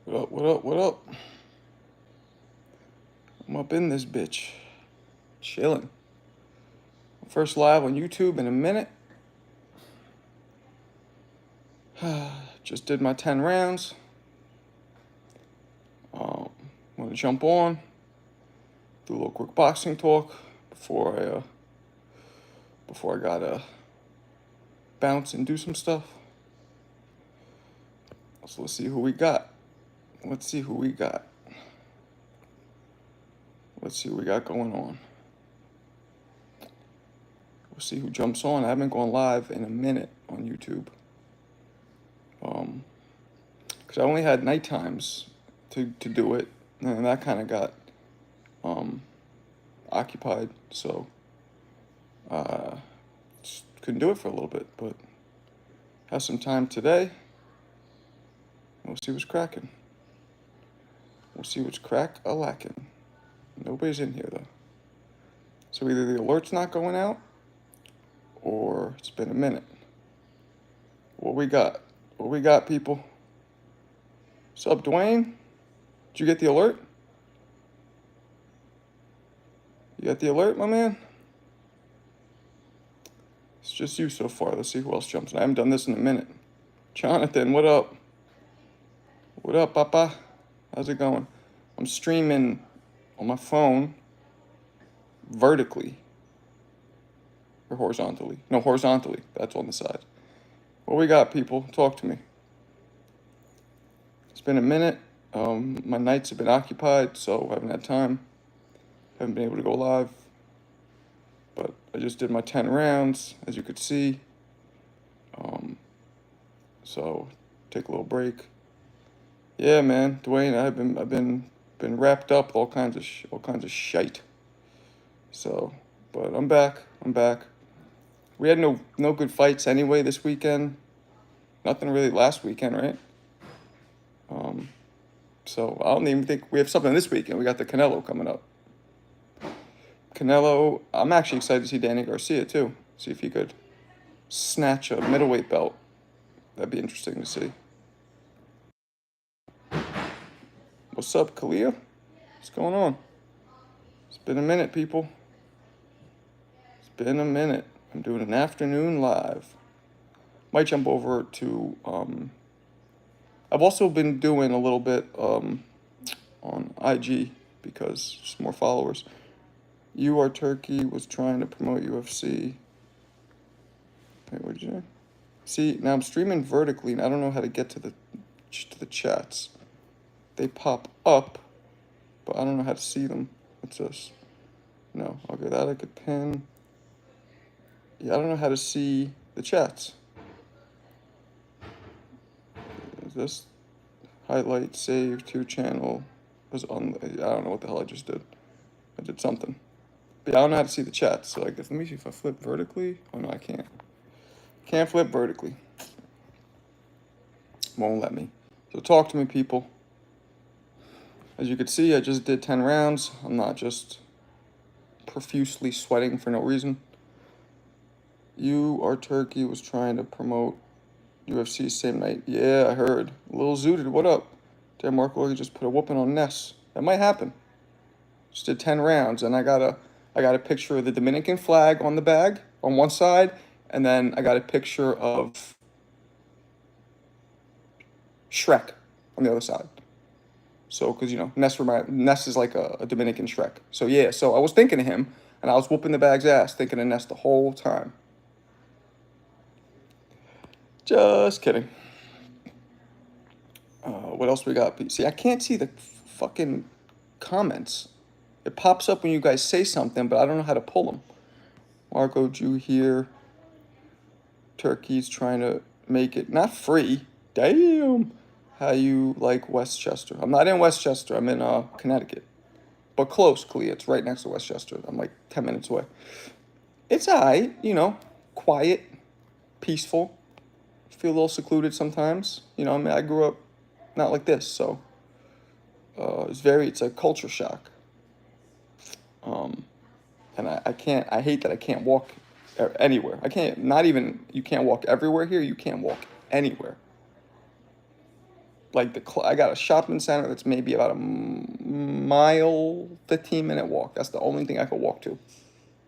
What up, what up, what up? I'm up in this bitch. Chilling. First live on YouTube in a minute. Just did my 10 rounds. Want to jump on, do a little quick boxing talk before I gotta bounce and do some stuff. So let's see who we got. Let's see what we got going on. We'll see who jumps on. I haven't gone live in a minute on YouTube. Because I only had night times to do it, and that kind of got occupied, so just couldn't do it for a little bit, but have some time today. We'll see what's cracking. We'll see what's crack-a-lacking. Nobody's in here, though. So either the alert's not going out, or it's been a minute. What we got? What we got, people? What's up, Dwayne? Did you get the alert? You got the alert, my man? It's just you so far. Let's see who else jumps in. I haven't done this in a minute. Jonathan, what up? What up, Papa? How's it going? I'm streaming on my phone vertically. Or horizontally. No, horizontally. That's on the side. What we got, people? Talk to me. It's been a minute. My nights have been occupied, so I haven't had time. Haven't been able to go live. But I just did my 10 rounds, as you could see. So take a little break. Yeah, man, Dwayne, I've been wrapped up with all kinds of shite. So, but I'm back. We had no good fights anyway this weekend. Nothing really last weekend, right? So I don't even think we have something this weekend. We got the Canelo coming up. Canelo, I'm actually excited to see Danny Garcia too. See if he could snatch a middleweight belt. That'd be interesting to see. What's up, Kalia? What's going on? It's been a minute, people. It's been a minute. I'm doing an afternoon live. Might jump over to, I've also been doing a little bit on IG because just more followers. You Are Turkey was trying to promote UFC. Wait, what did you say? See, now I'm streaming vertically and I don't know how to get to the chats. They pop up, but I don't know how to see them. What's this? No, okay, that I could pin. Yeah, I don't know how to see the chats. Is this highlight, save, to channel was on, I don't know what the hell I just did. I did something. But yeah, I don't know how to see the chats, so I guess, let me see if I flip vertically. Oh no, I can't. Can't flip vertically. Won't let me. So talk to me, people. As you can see, I just did 10 rounds. I'm not just profusely sweating for no reason. You Are Turkey was trying to promote UFC same night. Yeah, I heard. Lil Zooted, what up? Damn, Marko just put a whooping on Ness. That might happen. Just did 10 rounds, and I got a picture of the Dominican flag on the bag on one side, and then I got a picture of Shrek on the other side. So, because, you know, Ness is like a Dominican Shrek. So, yeah, so I was thinking of him, and I was whooping the bag's ass, thinking of Ness the whole time. Just kidding. What else we got? See, I can't see the fucking comments. It pops up when you guys say something, but I don't know how to pull them. Marco Jew here. Turkey's trying to make it not free. Damn. How you like Westchester? I'm not in Westchester. I'm in Connecticut. But close, Clea. It's right next to Westchester. I'm like 10 minutes away. It's alright, you know. Quiet. Peaceful. Feel a little secluded sometimes. You know, I mean, I grew up not like this, so it's a culture shock. And I hate that I can't walk anywhere. You can't walk everywhere here. You can't walk anywhere. like I got a shopping center that's maybe about a mile, 15-minute walk. That's the only thing I could walk to.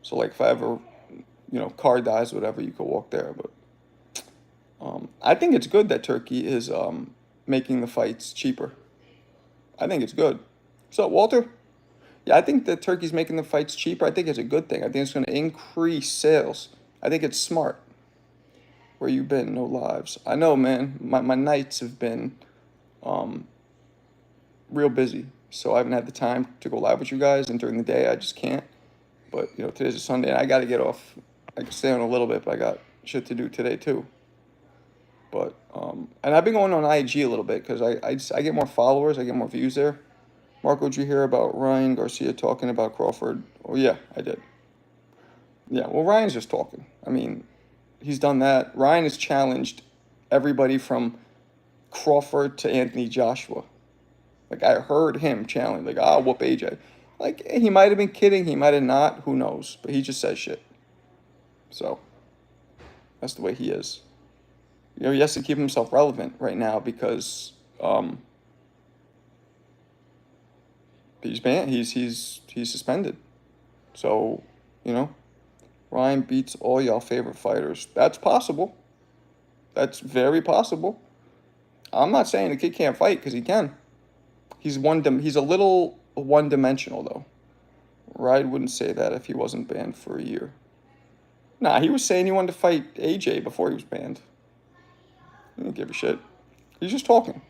So like if I ever, car dies or whatever, you could walk there. But I think it's good that Turkey is making the fights cheaper. I think it's good. What's up, Walter? Yeah, I think that Turkey's making the fights cheaper. I think it's a good thing. I think it's going to increase sales. I think it's smart. Where you been? No lives. I know, man. My nights have been real busy, so I haven't had the time to go live with you guys. And during the day, I just can't. But today's a Sunday, and I got to get off. I can stay on a little bit, but I got shit to do today too. But and I've been going on IG a little bit because I get more followers, I get more views there. Marco, did you hear about Ryan Garcia talking about Crawford? Oh yeah, I did. Yeah, well, Ryan's just talking. I mean, he's done that. Ryan has challenged everybody from Crawford to Anthony Joshua. Like, I heard him challenge, like, I'll whoop AJ. Like, he might have been kidding, he might have not, who knows? But he just says shit. So, that's the way he is. He has to keep himself relevant right now because he's banned. He's suspended. So, Ryan beats all y'all favorite fighters. That's possible. That's very possible. I'm not saying the kid can't fight because he can. He's a little one-dimensional though. Ride wouldn't say that if he wasn't banned for a year. Nah, he was saying he wanted to fight AJ before he was banned. He didn't give a shit. He's just talking.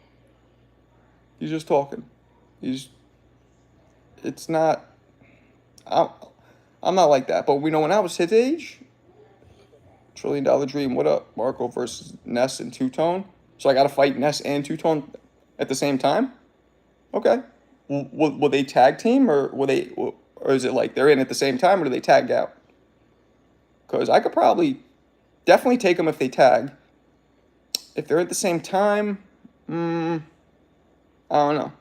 He's just talking. It's not, I'm not like that. But when I was his age, $1 trillion dream, what up? Marco versus Ness and Two-Tone. So I got to fight Ness and Two-Tone at the same time? Okay. Will they tag team or is it like they're in at the same time or do they tag out? Because I could definitely take them if they tag. If they're at the same time, I don't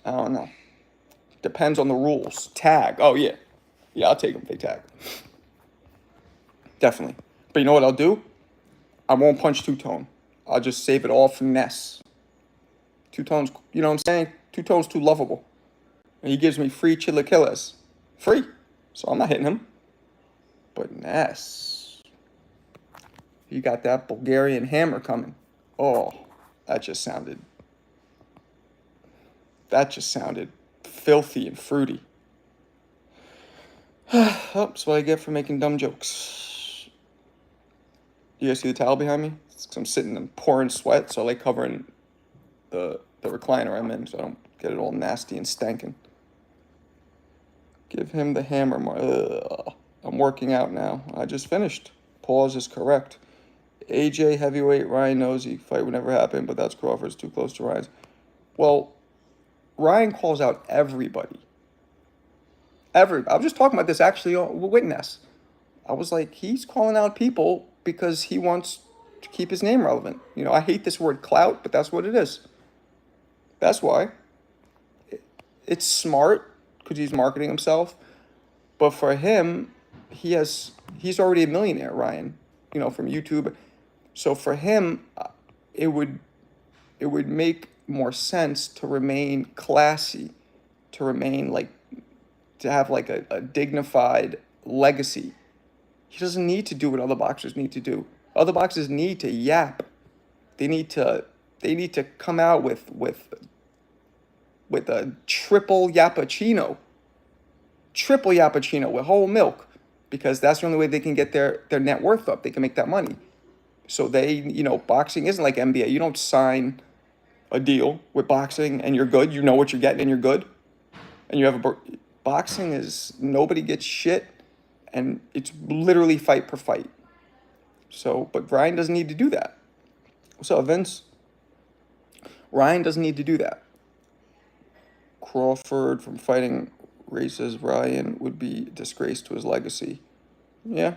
know. Depends on the rules. Tag. Oh, yeah. Yeah, I'll take them if they tag. Definitely. But you know what I'll do? I won't punch Two-Tone. I'll just save it all for Ness. Two-Tone's, you know what I'm saying? Two-Tone's too lovable. And he gives me free chilaquiles. Free. So I'm not hitting him. But Ness, he got that Bulgarian hammer coming. Oh, that just sounded filthy and fruity. That's what I get for making dumb jokes. You guys see the towel behind me? It's 'cause I'm sitting and pouring sweat, so I like covering the recliner I'm in so I don't get it all nasty and stankin'. Give him the hammer. I'm working out now. I just finished. Pause is correct. AJ heavyweight. Ryan knows he fight would never happen, but that's Crawford's too close to Ryan's. Well, Ryan calls out everybody. I was just talking about this actually with Ness. I was like, he's calling out people because he wants to keep his name relevant. I hate this word clout, but that's what it is. That's why. It's smart because he's marketing himself. But for him, he's already a millionaire, Ryan, from YouTube. So for him, it would make more sense to remain classy, to have like a dignified legacy. He doesn't need to do what other boxers need to do. Other boxers need to yap. They need to come out with a triple yappuccino with whole milk, because that's the only way they can get their net worth up. They can make that money. So boxing isn't like NBA. You don't sign a deal with boxing and you're good. You know what you're getting and you're good. And you have boxing is nobody gets shit, and it's literally fight per fight. So, but Ryan doesn't need to do that. What's up, Vince? Ryan doesn't need to do that. Crawford from fighting races, Ryan would be a disgrace to his legacy. Yeah.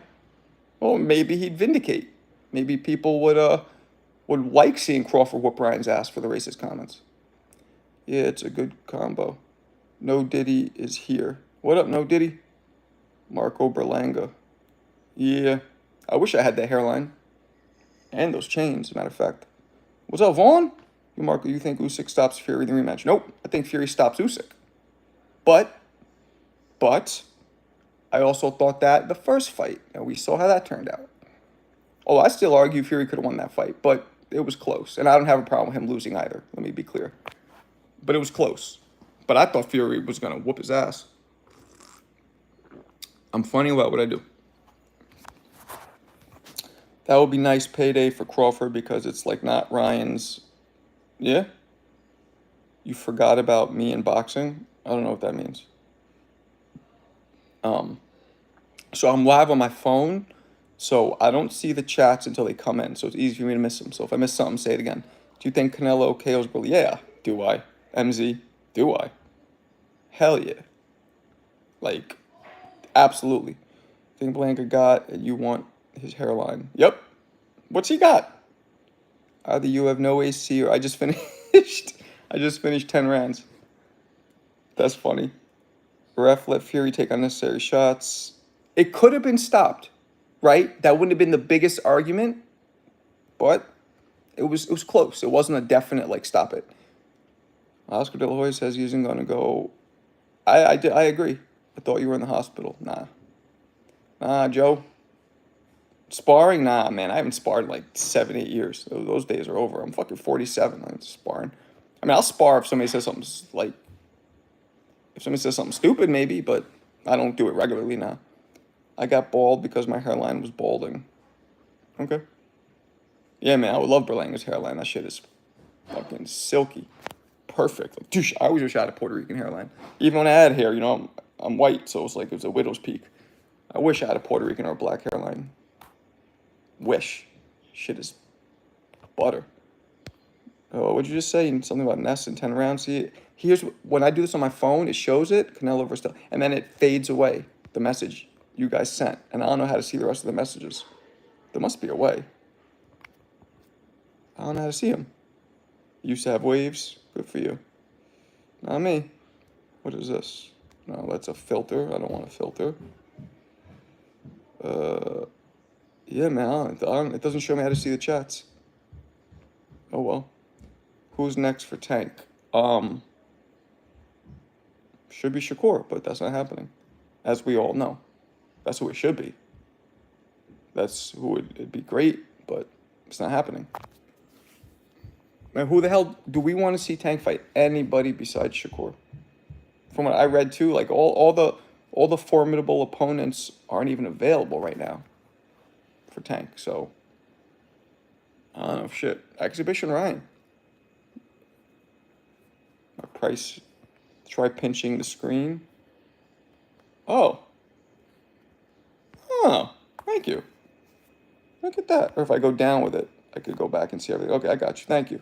Well, maybe he'd vindicate. Maybe people would like seeing Crawford whoop Ryan's ass for the racist comments. Yeah, it's a good combo. No Diddy is here. What up, No Diddy? Marco Berlanga. Yeah. I wish I had that hairline. And those chains, as a matter of fact. What's up, Vaughn? Marco, you think Usyk stops Fury in the rematch? Nope. I think Fury stops Usyk. But I also thought that the first fight, and we saw how that turned out. Oh, I still argue Fury could have won that fight, but it was close. And I don't have a problem with him losing either. Let me be clear. But it was close. But I thought Fury was going to whoop his ass. I'm funny about what I do. That would be nice payday for Crawford because it's like not Ryan's. Yeah? You forgot about me and boxing? I don't know what that means. So I'm live on my phone, so I don't see the chats until they come in, so it's easy for me to miss them. So if I miss something, say it again. Do you think Canelo KO's Broly? Yeah. Do I? MZ? Do I? Hell yeah. Like, absolutely. Think Blanca got, and you want his hairline. Yep. What's he got? Either you have no AC or I just finished 10 rounds. That's funny. Ref let Fury take unnecessary shots. It could have been stopped, right? That wouldn't have been the biggest argument, but it was close. It wasn't a definite like stop it. Oscar De La Hoya says he isn't gonna go. I agree. I thought you were in the hospital. Nah, Joe. Sparring? Nah, man. I haven't sparred in like 7-8 years. Those days are over. I'm fucking 47. I'm sparring. I mean, I'll spar if somebody says something like, if somebody says something stupid, maybe, but I don't do it regularly now. I got bald because my hairline was balding. Okay. Yeah, man, I would love Berlanga's hairline. That shit is fucking silky. Perfect. Like, I always wish I had a Puerto Rican hairline. Even when I had hair, you know, I'm white, so it's like it was a widow's peak. I wish I had a Puerto Rican or a black hairline. Wish. Shit is butter. Oh, what'd you just say? Something about Ness in 10 rounds? See, here's when I do this on my phone, it shows it, Canelo versus, and then it fades away, the message you guys sent. And I don't know how to see the rest of the messages. There must be a way. I don't know how to see them. Used to have waves. Good for you. Not me. What is this? No, that's a filter. I don't want a filter. Yeah, man, it doesn't show me how to see the chats. Oh, well. Who's next for Tank? Should be Shakur, but that's not happening. As we all know. That's who it should be. That's who it'd be great, but it's not happening. Man, who the hell do we want to see Tank fight? Anybody besides Shakur? From what I read too, like all the formidable opponents aren't even available right now for Tank. So I don't know, shit. Exhibition Ryan. My price. Try pinching the screen. Oh, thank you. Look at that. Or if I go down with it, I could go back and see everything. Okay, I got you. Thank you.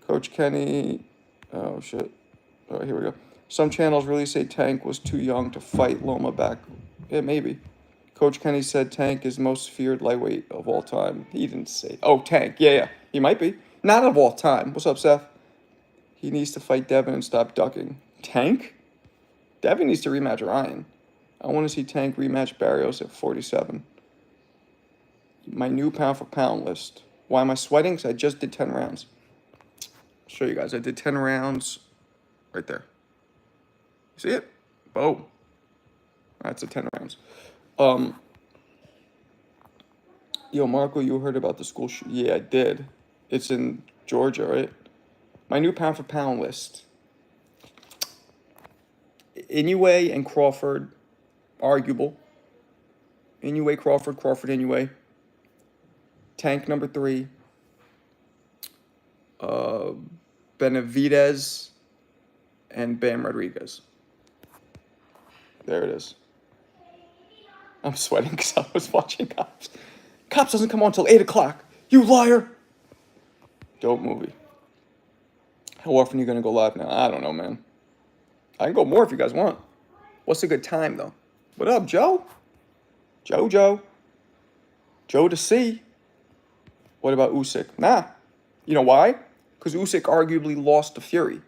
Coach Kenny. Oh, shit. All right, here we go. Some channels really say Tank was too young to fight Loma back. Yeah, maybe. Coach Kenny said Tank is most feared lightweight of all time. He didn't say. Oh, Tank. Yeah. He might be. Not of all time. What's up, Seth? He needs to fight Devin and stop ducking. Tank? Devin needs to rematch Ryan. I want to see Tank rematch Barrios at 47. My new pound-for-pound list. Why am I sweating? Because I just did 10 rounds. I'll show you guys. I did 10 rounds right there. See it? Boom. That's a 10 rounds. Yo, Marco, you heard about the school yeah, I did. It's in Georgia, right? My new pound-for-pound list. Inoue and Crawford, arguable. Inoue, Crawford, Inoue. Tank number 3. Benavidez and Bam Rodriguez. There it is. I'm sweating because I was watching Cops. Cops doesn't come on until 8 o'clock. You liar! Dope movie. How often are you going to go live now? I don't know, man. I can go more if you guys want. What's a good time, though? What up, Joe? Joe to see. What about Usyk? Nah. You know why? Because Usyk arguably lost to Fury.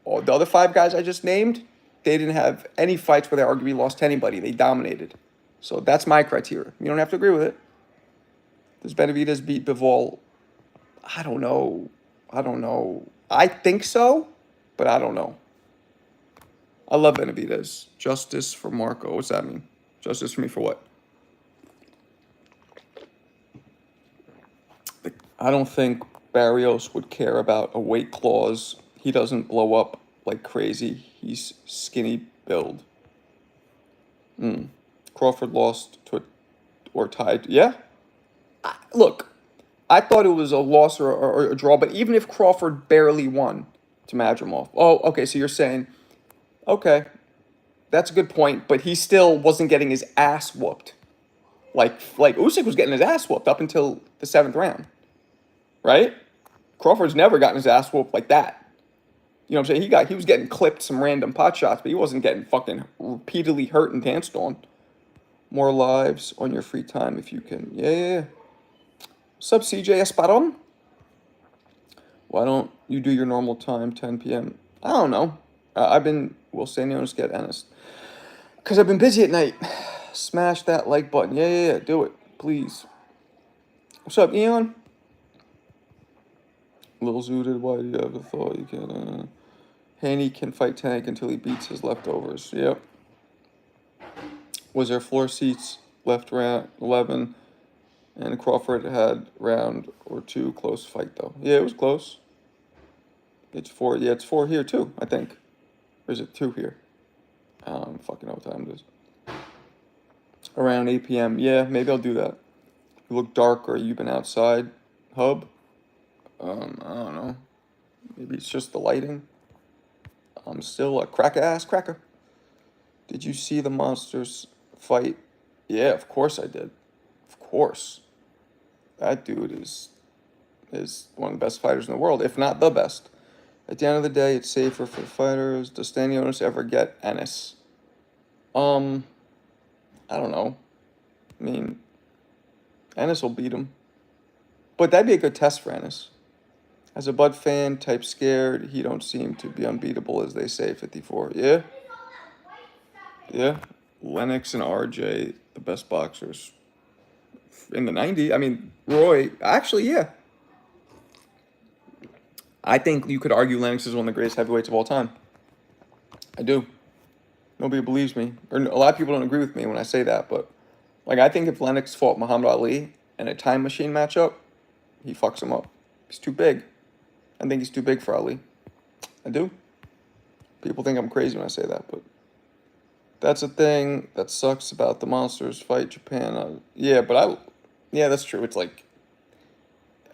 All the other 5 guys I just named, they didn't have any fights where they arguably lost to anybody. They dominated. So that's my criteria. You don't have to agree with it. Does Benavidez beat Bivol? I don't know. I don't know. I think so, but I don't know. I love Benavidez. Justice for Marko. What's that mean? Justice for me for what? I don't think Barrios would care about a weight clause. He doesn't blow up like crazy. He's skinny build. Crawford lost to or tied. Yeah. Look, I thought it was a loss or a draw, but even if Crawford barely won to Madrimov. Oh, okay. So you're saying, okay, that's a good point, but he still wasn't getting his ass whooped. Like Usyk was getting his ass whooped up until the 7th round, right? Crawford's never gotten his ass whooped like that. You know what I'm saying? He was getting clipped some random pot shots, but he wasn't getting fucking repeatedly hurt and danced on. More lives on your free time if you can. Yeah. What's up, CJ Esparon? Why don't you do your normal time, 10 p.m.? I don't know. We'll say no get honest. Because I've been busy at night. Smash that like button. Yeah. Do it, please. What's up, Eon? Little zooted, why do you ever thought you can, Haney can fight Tank until he beats his leftovers. Yep. Was there floor seats left round 11? And Crawford had round or 2 close fight, though. Yeah, it was close. It's 4. Yeah, it's 4 here, too, I think. Or is it 2 here? I don't fucking know what time it is. Around 8 p.m. Yeah, maybe I'll do that. You look dark, or you've been outside. Hub? I don't know. Maybe it's just the lighting. I'm still a cracker-ass cracker. Did you see the Monsters fight? Yeah, of course I did. Of course. That dude is one of the best fighters in the world, if not the best. At the end of the day, it's safer for fighters. Does Stanionis ever get Ennis? I don't know. I mean, Ennis will beat him. But that'd be a good test for Ennis. As a Bud fan, type scared, he don't seem to be unbeatable, as they say, 54. Yeah. Lennox and RJ, the best boxers in the 90s. I mean, Roy, actually, yeah. I think you could argue Lennox is one of the greatest heavyweights of all time. I do. Nobody believes me. Or a lot of people don't agree with me when I say that, but like I think if Lennox fought Muhammad Ali in a time machine matchup, he fucks him up. He's too big. I think he's too big for Ali. I do. People think I'm crazy when I say that, but that's a thing that sucks about the Monsters fight Japan. Yeah, that's true. It's like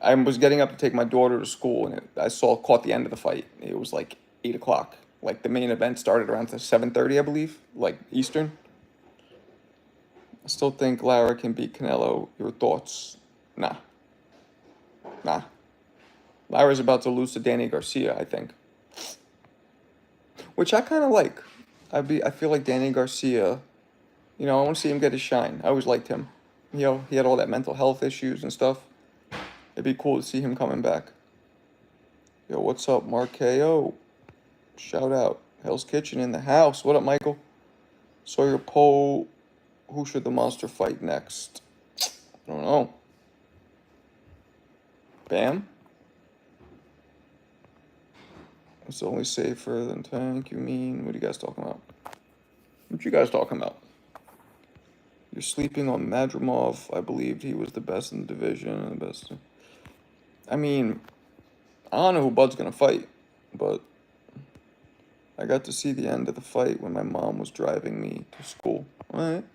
I was getting up to take my daughter to school, and I caught the end of the fight. It was like 8 o'clock. Like the main event started around 7:30, I believe, like Eastern. I still think Lara can beat Canelo. Your thoughts? Nah. Lara's about to lose to Danny Garcia, I think. Which I kind of like. I feel like Danny Garcia, I want to see him get his shine. I always liked him. He had all that mental health issues and stuff. It'd be cool to see him coming back. Yo, what's up, Marko? Shout out. Hell's Kitchen in the house. What up, Michael? Saw your poll. Who should the Monster fight next? I don't know. Bam? It's only safer than Tank, you mean? What are you guys talking about? You're sleeping on Madrimov. I believed he was the best in the division and the best. I mean, I don't know who Bud's going to fight, but I got to see the end of the fight when my mom was driving me to school. All right.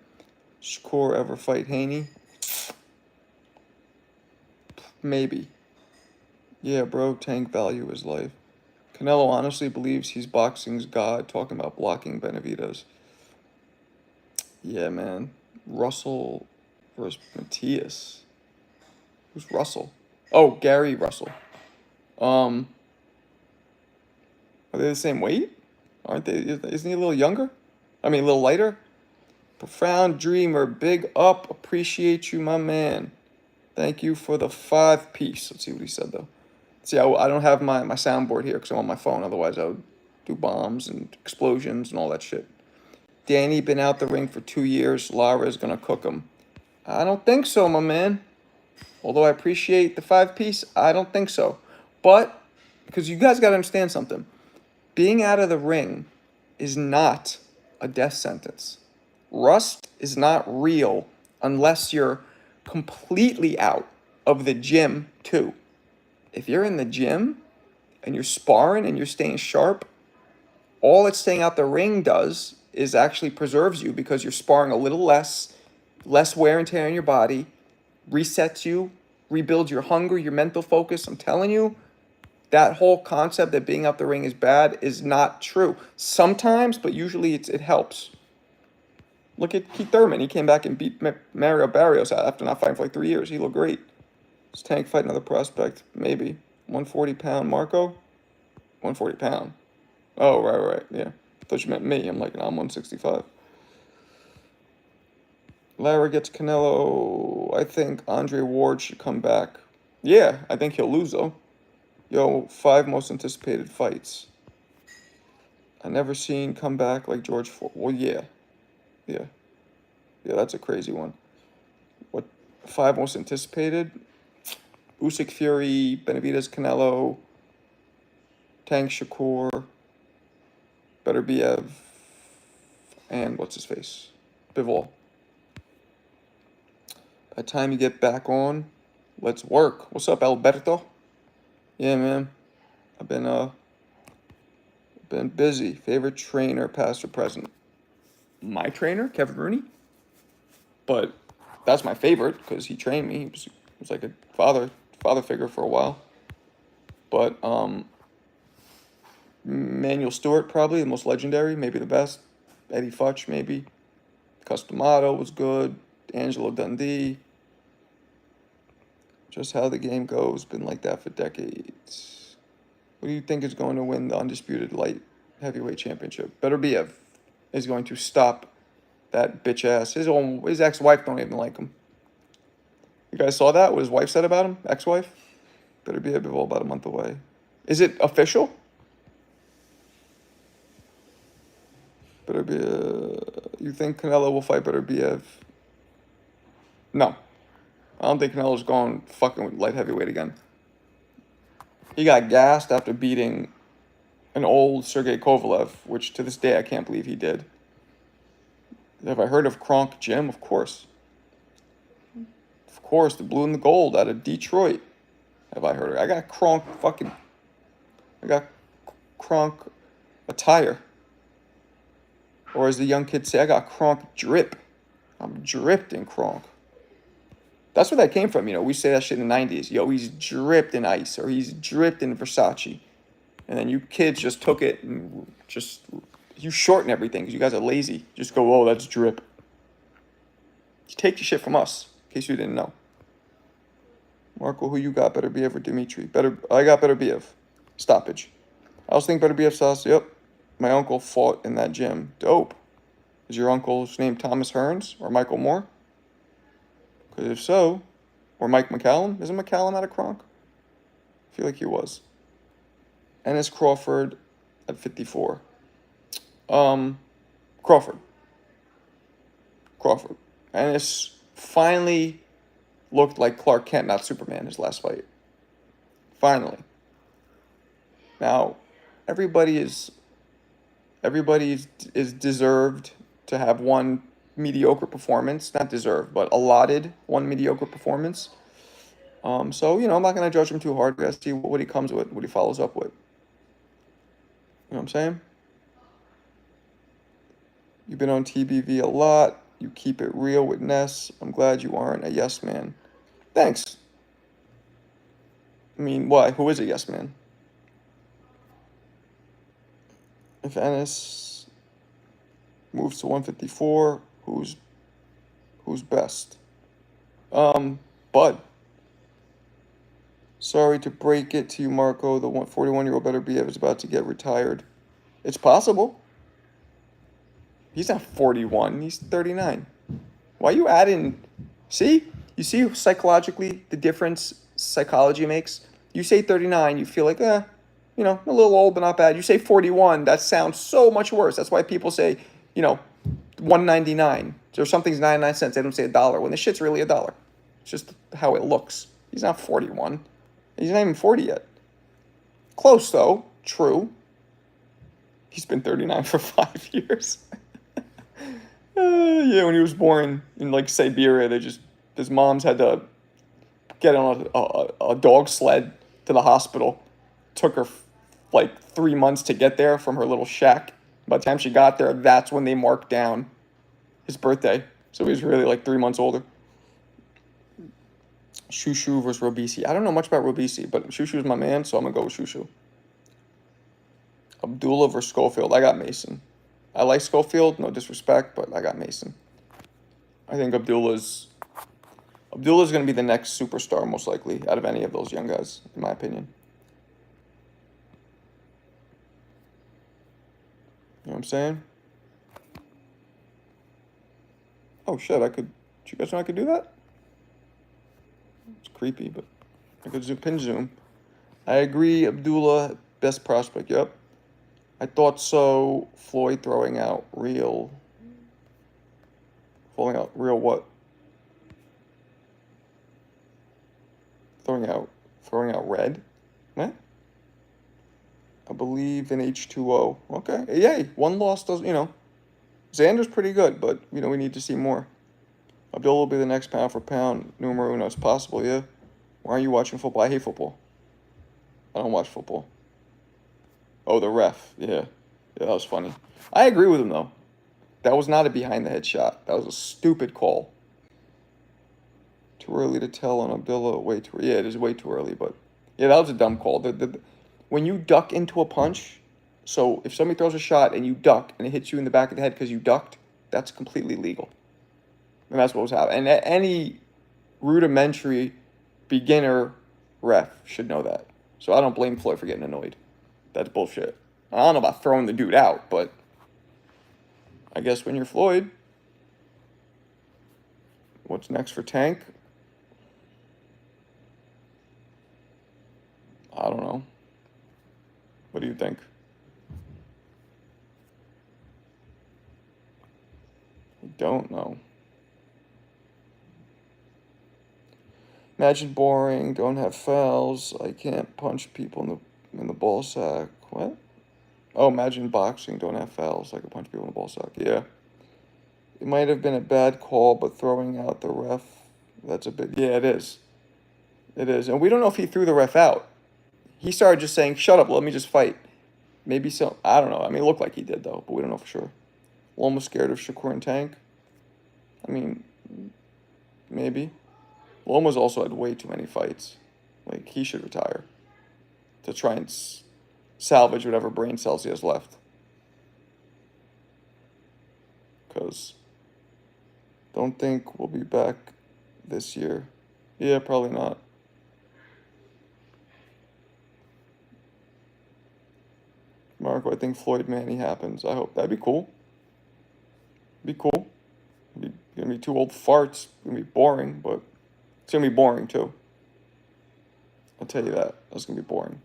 Shakur ever fight Haney? Maybe. Yeah, bro, Tank value his life. Canelo honestly believes he's boxing's god, talking about blocking Benavidez. Yeah, man. Russell versus Matias. Who's Russell? Oh, Gary Russell. Are they the same weight? Aren't they? Isn't he a little younger? I mean, a little lighter? Profound dreamer, big up. Appreciate you, my man. Thank you for the 5-piece. Let's see what he said, though. See, I don't have my soundboard here because I'm on my phone. Otherwise, I would do bombs and explosions and all that shit. Danny been out the ring for 2 years. Lara's going to cook him. I don't think so, my man. Although I appreciate the 5-piece, I don't think so. But Because you guys got to understand something. Being out of the ring is not a death sentence. Rust is not real unless you're completely out of the gym, too. If you're in the gym and you're sparring and you're staying sharp, all that staying out the ring does is actually preserves you because you're sparring a little less wear and tear on your body, resets you, rebuilds your hunger, your mental focus. I'm telling you, that whole concept that being out the ring is bad is not true. Sometimes, but usually it helps. Look at Keith Thurman. He came back and beat Mario Barrios after not fighting for like 3 years. He looked great. Does Tank fight another prospect? Maybe. 140-pound Marko? 140-pound. Oh, right. Yeah. I thought you meant me. I'm like, no, I'm 165. Lara gets Canelo. I think Andre Ward should come back. Yeah, I think he'll lose, though. Yo, 5 most anticipated fights. I never seen come back like George Ford. Well, yeah. Yeah, that's a crazy one. What, 5 most anticipated? Usyk, Fury, Benavidez, Canelo, Tank, Shakur, Beterbiev, and what's his face? Bivol. By the time you get back on, let's work. What's up, Alberto? Yeah, man. I've been busy. Favorite trainer, past or present? My trainer, Kevin Rooney. But that's my favorite because he trained me. He was like a father figure for a while. But Manuel Stewart, probably the most legendary, maybe the best. Eddie Futch, maybe. Customato was good. Angelo Dundee. Just how the game goes, been like that for decades. Who do you think is going to win the undisputed light heavyweight championship? Beterbiev is going to stop that bitch ass. His ex-wife don't even like him. You guys saw that? What his wife said about him? Ex-wife? Beterbiev about a month away. Is it official? Beterbiev. You think Canelo will fight Beterbiev? No. I don't think Canelo's going fucking with light heavyweight again. He got gassed after beating an old Sergey Kovalev, which to this day I can't believe he did. Have I heard of Kronk Jim? Of course. Of course, the blue and the gold out of Detroit. Have I heard of it? I got Kronk attire. Or as the young kids say, I got Kronk drip. I'm dripped in Kronk. That's where that came from, we say that shit in the 90s. Yo, he's dripped in ice, or he's dripped in Versace. And then you kids just took it and you shorten everything because you guys are lazy. Just go, oh, that's drip. You take your shit from us, in case you didn't know. Marko, who you got? Beterbiev or Dimitri? I got Beterbiev. Stoppage. I was thinking Beterbiev sauce. Yep. My uncle fought in that gym. Dope. Is your uncle's name Thomas Hearns or Michael Moore? Because if so, or Mike McCallum. Isn't McCallum out of Kronk? I feel like he was. Ennis Crawford at 54. Crawford. Ennis finally looked like Clark Kent, not Superman, his last fight. Finally. Now, everybody is deserved to have one mediocre performance. Not deserved, but allotted one mediocre performance. So, I'm not going to judge him too hard. We got to see what he comes with, what he follows up with. You know what I'm saying? You've been on TBV a lot. You keep it real with Ness. I'm glad you aren't a yes man. Thanks. I mean, why? Who is a yes man? If Ennis moves to 154, who's best? Bud. Sorry to break it to you, Marko. The 41-year-old Beterbiev is about to get retired. It's possible. He's not 41. He's 39. Why are you adding? See? You see psychologically the difference psychology makes? You say 39, you feel like, a little old, but not bad. You say 41, that sounds so much worse. That's why people say, 1.99 or something's 99 cents. They don't say $1 when the shit's really $1. It's just how it looks. He's not 41. He's not even 40 yet. Close, though. True. He's been 39 for 5 years. Yeah, when he was born in, like, Siberia, his moms had to get on a dog sled to the hospital. Took her, like, 3 months to get there from her little shack. By the time she got there, that's when they marked down his birthday. So he was really, like, 3 months older. Shushu versus Robisi. I don't know much about Robisi, but Shushu's my man, so I'm going to go with Shushu. Abdullah versus Schofield. I got Mason. I like Schofield, no disrespect, but I got Mason. I think Abdullah's going to be the next superstar, most likely, out of any of those young guys, in my opinion. You know what I'm saying? Oh, shit, did you guys know I could do that? It's creepy, but I could pin zoom. I agree, Abdullah, best prospect, yep. I thought so. Floyd throwing out real what? Throwing out red? What? I believe in H2O. Okay. Yay. One loss does, Xander's pretty good, but, we need to see more. Abdullah will be the next pound for pound numero uno. It's possible, yeah. Why are you watching football? I hate football. I don't watch football. Oh, the ref. Yeah. Yeah, that was funny. I agree with him, though. That was not a behind-the-head shot. That was a stupid call. Too early to tell on Abdullah. Yeah, it is way too early, but... Yeah, that was a dumb call. When you duck into a punch, so if somebody throws a shot and you duck and it hits you in the back of the head because you ducked, that's completely legal. And that's what was happening. And any rudimentary beginner ref should know that. So I don't blame Floyd for getting annoyed. That's bullshit. I don't know about throwing the dude out, but I guess when you're Floyd, what's next for Tank? I don't know. What do you think? I don't know. Imagine boring, don't have fouls. I can't punch people in the ball sack. What? Oh, imagine boxing, don't have fouls. I can punch people in the ball sack. Yeah. It might have been a bad call, but throwing out the ref, that's a bit... Yeah, it is. It is. And we don't know if he threw the ref out. He started just saying, shut up, let me just fight. Maybe so. I don't know. I mean, it looked like he did, though, but we don't know for sure. Loma scared of Shakur and Tank? I mean, maybe. Loma's also had way too many fights. Like, he should retire to try and salvage whatever brain cells he has left. Because don't think we'll be back this year. Yeah, probably not. Marko, I think Floyd Manny happens. I hope. That'd be cool. Be cool. It's gonna be two old farts. It's gonna be boring, but it's gonna be boring too. I'll tell you that. That's gonna be boring.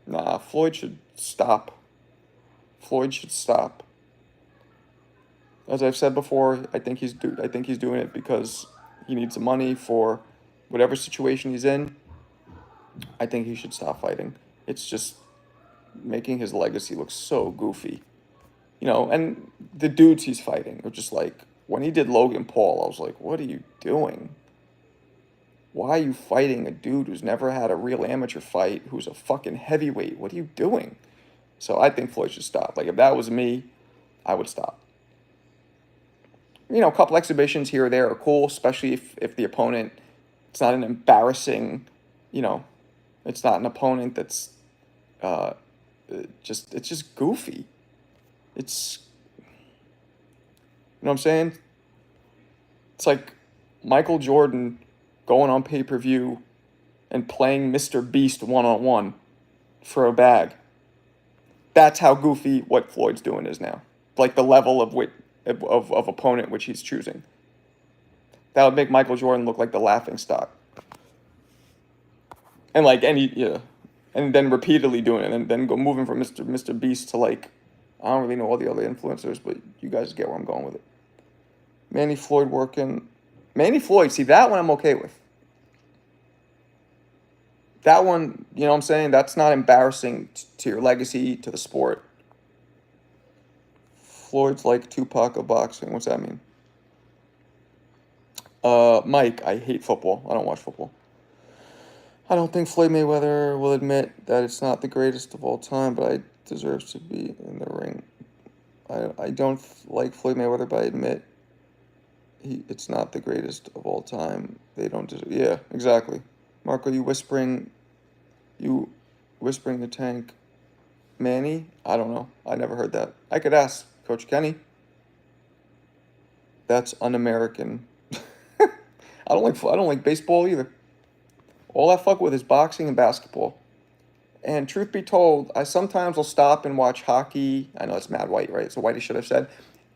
Nah, Floyd should stop. Floyd should stop. As I've said before, I think he's doing it because he needs the money for whatever situation he's in. I think he should stop fighting. It's just making his legacy look so goofy. And the dudes he's fighting are just like, when he did Logan Paul, I was like, what are you doing? Why are you fighting a dude who's never had a real amateur fight, who's a fucking heavyweight? What are you doing? So I think Floyd should stop. Like, if that was me, I would stop. A couple exhibitions here or there are cool, especially if the opponent, it's not an embarrassing, it's not an opponent that's it's just goofy. It's, what I'm saying? It's like Michael Jordan going on pay-per-view and playing Mr. Beast one-on-one for a bag. That's how goofy what Floyd's doing is now. Like the level of opponent which he's choosing. That would make Michael Jordan look like the laughingstock. And and then repeatedly doing it, and then moving from Mr. Beast to, like, I don't really know all the other influencers, but you guys get where I'm going with it. Manny Floyd working. Manny Floyd, see, that one I'm okay with. That one, you know what I'm saying? That's not embarrassing to your legacy, to the sport. Floyd's like Tupac of boxing. What's that mean? Mike, I hate football. I don't watch football. I don't think Floyd Mayweather will admit that it's not the greatest of all time, but I deserves to be in the ring. I don't like Floyd Mayweather, but I admit it's not the greatest of all time. They don't deserve. Yeah, exactly. Marco, you whispering the tank. Manny? I don't know. I never heard that. I could ask Coach Kenny. That's un-American. I don't like baseball either. All I fuck with is boxing and basketball. And truth be told, I sometimes will stop and watch hockey. I know it's Mad White, right? So Whitey should have said,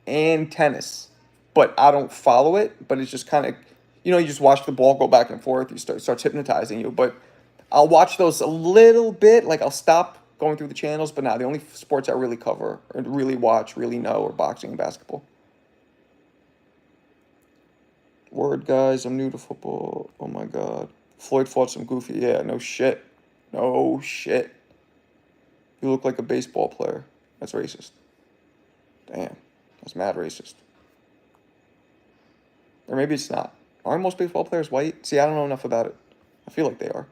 and tennis. But I don't follow it. But it's just kind of, you just watch the ball go back and forth. You starts hypnotizing you. But I'll watch those a little bit. Like I'll stop going through the channels. But now the only sports I really cover or really watch, really know, are boxing and basketball. Word, guys, I'm new to football. Oh my God. Floyd fought some goofy. Yeah, no shit. No shit. You look like a baseball player. That's racist. Damn. That's mad racist. Or maybe it's not. Aren't most baseball players white? See, I don't know enough about it. I feel like they are.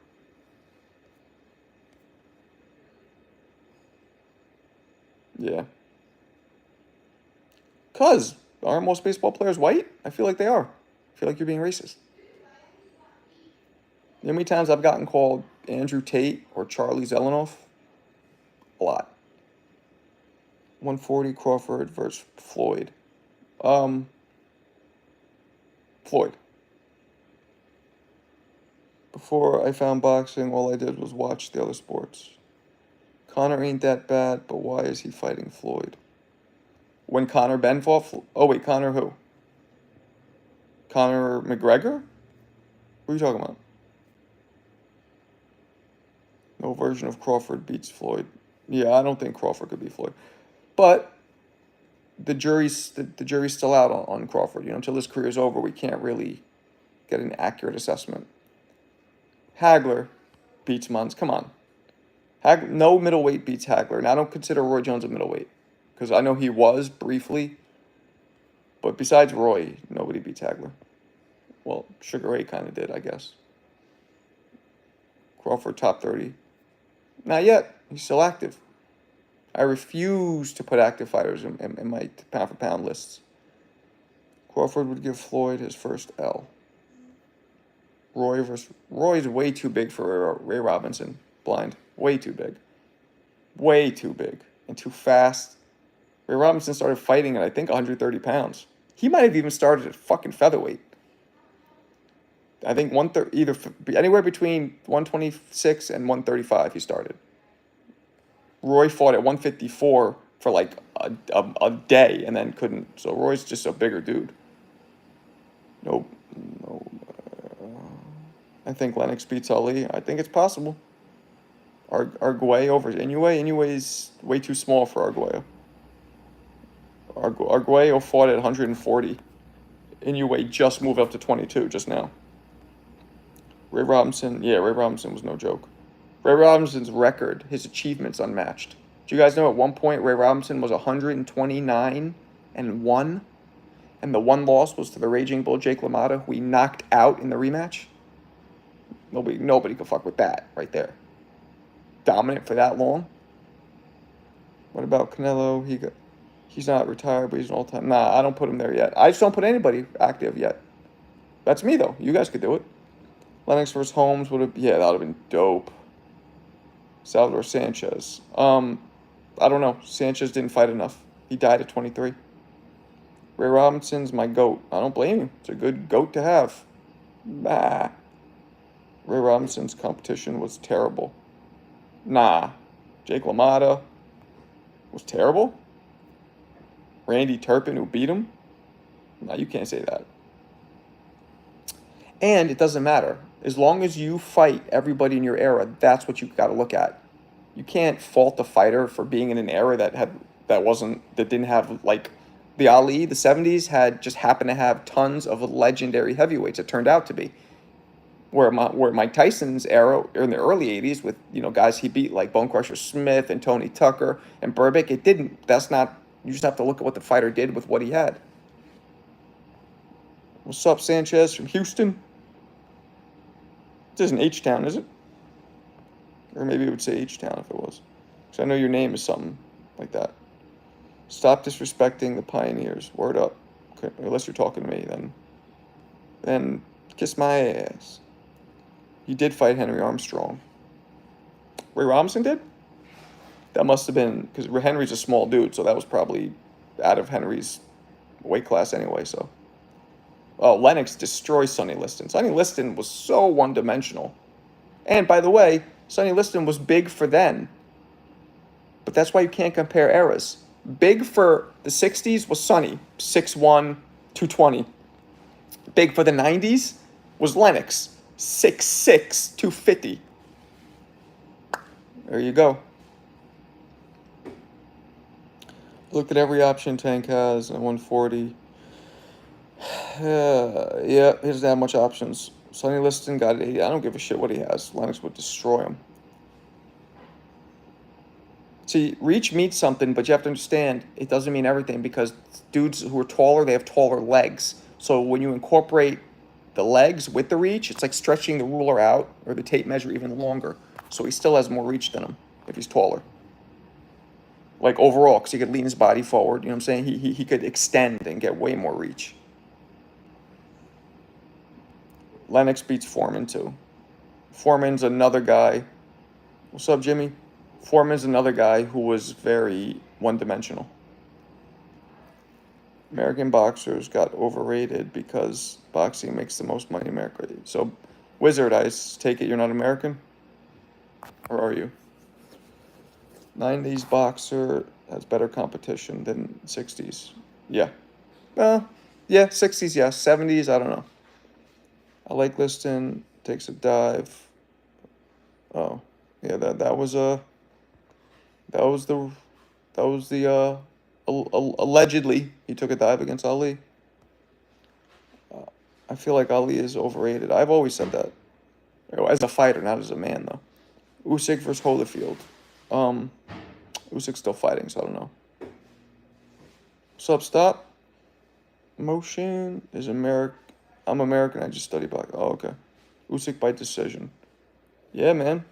Yeah. Cause aren't most baseball players white? I feel like they are. I feel like you're being racist. You know how many times I've gotten called Andrew Tate or Charlie Zelenoff? A lot. 140 Crawford versus Floyd. Floyd. Before I found boxing, all I did was watch the other sports. Conor ain't that bad, but why is he fighting Floyd? When Conor Ben fought oh wait, Conor who? Conor McGregor? What are you talking about? No version of Crawford beats Floyd. Yeah, I don't think Crawford could beat Floyd. But the jury's still out on Crawford. Until his career's over, we can't really get an accurate assessment. Hagler beats Mons. Come on. No middleweight beats Hagler. And I don't consider Roy Jones a middleweight. Because I know he was briefly. But besides Roy, nobody beats Hagler. Well, Sugar Ray kind of did, I guess. Crawford top 30. Not yet. He's still active. I refuse to put active fighters in my pound-for-pound lists. Crawford would give Floyd his first L. Roy's way too big for Ray Robinson. Blind. Way too big. Way too big. And too fast. Ray Robinson started fighting at, I think, 130 pounds. He might have even started at fucking featherweight. I think anywhere between 126 and 135 he started. Roy fought at 154 for like a day and then couldn't. So Roy's just a bigger dude. No. I think Lennox beats Ali. I think it's possible. Arguello over Inoue. Inoue's way too small for Arguello. Arguello fought at 140. Inoue just moved up to 22 just now. Ray Robinson was no joke. Ray Robinson's record, his achievements unmatched. Do you guys know at one point Ray Robinson was 129-1? And the one loss was to the Raging Bull Jake LaMotta, who he knocked out in the rematch? Nobody could fuck with that right there. Dominant for that long. What about Canelo? He's not retired, but he's an all-time. Nah, I don't put him there yet. I just don't put anybody active yet. That's me, though. You guys could do it. Lennox versus Holmes that would have been dope. Salvador Sanchez. I don't know. Sanchez didn't fight enough. He died at 23. Ray Robinson's my GOAT. I don't blame you. It's a good GOAT to have. Bah. Ray Robinson's competition was terrible. Nah. Jake LaMotta was terrible. Randy Turpin, who beat him? Nah, you can't say that. And it doesn't matter. As long as you fight everybody in your era, that's what you've got to look at. You can't fault the fighter for being in an era that didn't have, like, the Ali, the 70s just happened to have tons of legendary heavyweights. It turned out to be. Where Mike Tyson's era in the early '80s with guys he beat like Bone Crusher Smith and Tony Tucker and Burbick, it didn't. That's not. You just have to look at what the fighter did with what he had. What's up, Sanchez from Houston? This isn't H-Town, is it? Or maybe it would say H-Town if it was. Because I know your name is something like that. Stop disrespecting the pioneers. Word up. Okay, unless you're talking to me, then kiss my ass. He did fight Henry Armstrong. Ray Robinson did? That must have been, because Henry's a small dude, so that was probably out of Henry's weight class anyway, so. Oh, Lennox destroys Sonny Liston. Sonny Liston was so one-dimensional. And, by the way, Sonny Liston was big for then. But that's why you can't compare eras. Big for the 60s was Sonny, 6'1", 220. Big for the 90s was Lennox, 6'6", 250. There you go. Looked at every option Tank has at 140. Yeah, he doesn't have much options. Sonny Liston got it 80. I don't give a shit what he has. Lennox would destroy him. See, reach means something, but you have to understand it doesn't mean everything because dudes who are taller, they have taller legs. So when you incorporate the legs with the reach, it's like stretching the ruler out or the tape measure even longer. So he still has more reach than him if he's taller. Like overall, because he could lean his body forward. You know what I'm saying? He could extend and get way more reach. Lennox beats Foreman too. Foreman's another guy. What's up, Jimmy? Foreman's another guy who was very one-dimensional. American boxers got overrated because boxing makes the most money in America. So, Wizard, I take it you're not American? Or are you? 90s boxer has better competition than 60s. Yeah. Yeah, 60s, yeah. 70s, I don't know. I like Liston. Takes a dive. Oh, yeah, that was allegedly he took a dive against Ali. I feel like Ali is overrated. I've always said that. As a fighter, not as a man, though. Usyk versus Holyfield. Usyk's still fighting, so I don't know. What's up, stop? Motion is American. I'm American, I just study boxing. Oh, okay. Usyk by decision. Yeah, man.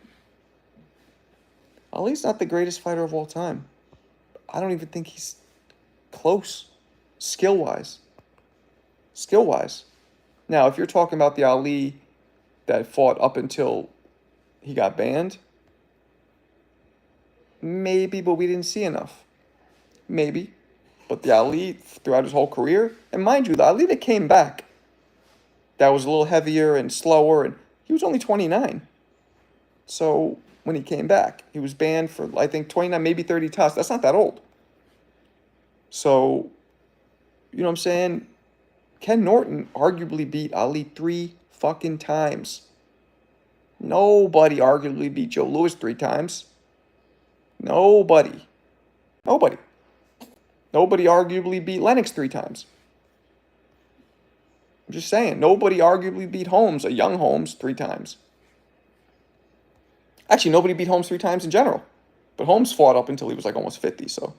Ali's not the greatest fighter of all time. I don't even think he's close, skill-wise. Skill-wise. Now, if you're talking about the Ali that fought up until he got banned, maybe, but we didn't see enough. Maybe. But the Ali throughout his whole career, and mind you, the Ali that came back, that was a little heavier and slower, and he was only 29. So when he came back, he was banned for, I think, 29, maybe 30 tops. That's not that old. So, you know what I'm saying? Ken Norton arguably beat Ali 3 fucking times. Nobody arguably beat Joe Louis 3 times. Nobody. Nobody arguably beat Lennox 3 times. I'm just saying, nobody arguably beat Holmes, a young Holmes, 3 times. Actually, nobody beat Holmes 3 times in general. But Holmes fought up until he was like almost 50, so.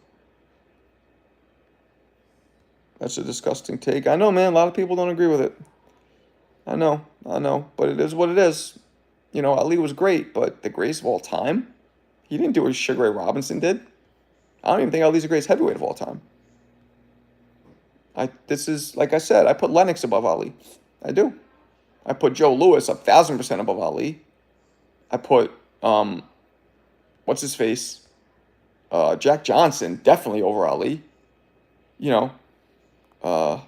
That's a disgusting take. I know, man, a lot of people don't agree with it. I know, but it is what it is. You know, Ali was great, but the greatest of all time? He didn't do what Sugar Ray Robinson did. I don't even think Ali's the greatest heavyweight of all time. This is, like I said, I put Lennox above Ali. I do. I put Joe Louis 1,000% above Ali. I put, what's his face? Jack Johnson definitely over Ali. You know,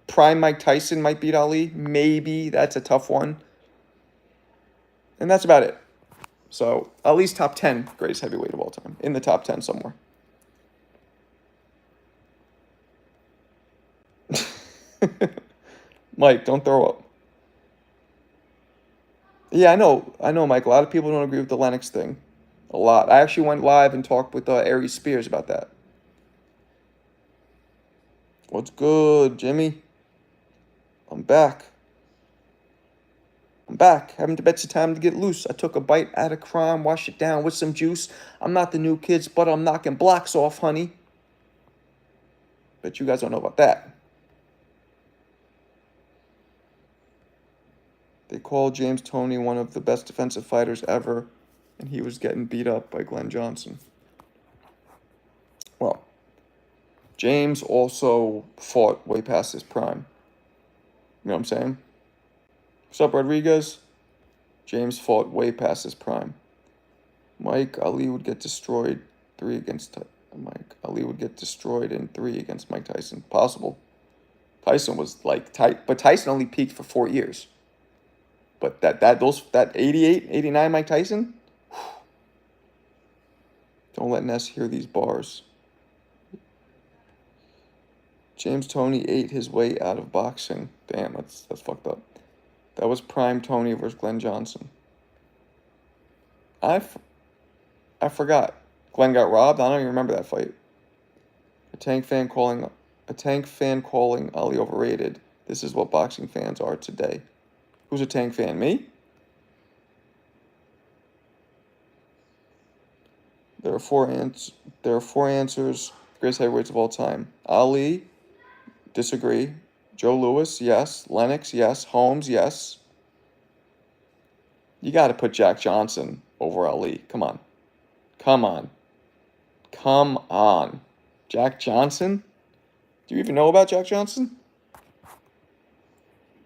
prime Mike Tyson might beat Ali. Maybe. That's a tough one. And that's about it. So, Ali's top 10 greatest heavyweight of all time. In the top 10 somewhere. Mike, don't throw up. Yeah, I know, Mike. A lot of people don't agree with the Lennox thing. A lot. I actually went live and talked with Aries Spears about that. What's good, Jimmy? I'm back. I'm back. Having to bet you time to get loose. I took a bite out of crime, wash it down with some juice. I'm not the new kids, but I'm knocking blocks off, honey. Bet you guys don't know about that. They call James Toney one of the best defensive fighters ever, and he was getting beat up by Glenn Johnson. Well, James also fought way past his prime. You know what I'm saying? What's up, Rodriguez? James fought way past his prime. Mike Ali would get destroyed Ali would get destroyed in 3 against Mike Tyson. Possible. Tyson was like tight, but Tyson only peaked for 4 years. But that 88, 89 Mike Tyson. Don't let Ness hear these bars. James Toney ate his way out of boxing. Damn, that's fucked up. That was prime Toney versus Glenn Johnson. I forgot. Glenn got robbed. I don't even remember that fight. A tank fan calling Ali overrated. This is what boxing fans are today. Who's a tank fan? Me? There are four answers. Greatest heavyweights of all time. Ali, disagree. Joe Louis, yes. Lennox, yes. Holmes, yes. You got to put Jack Johnson over Ali. Come on. Jack Johnson? Do you even know about Jack Johnson?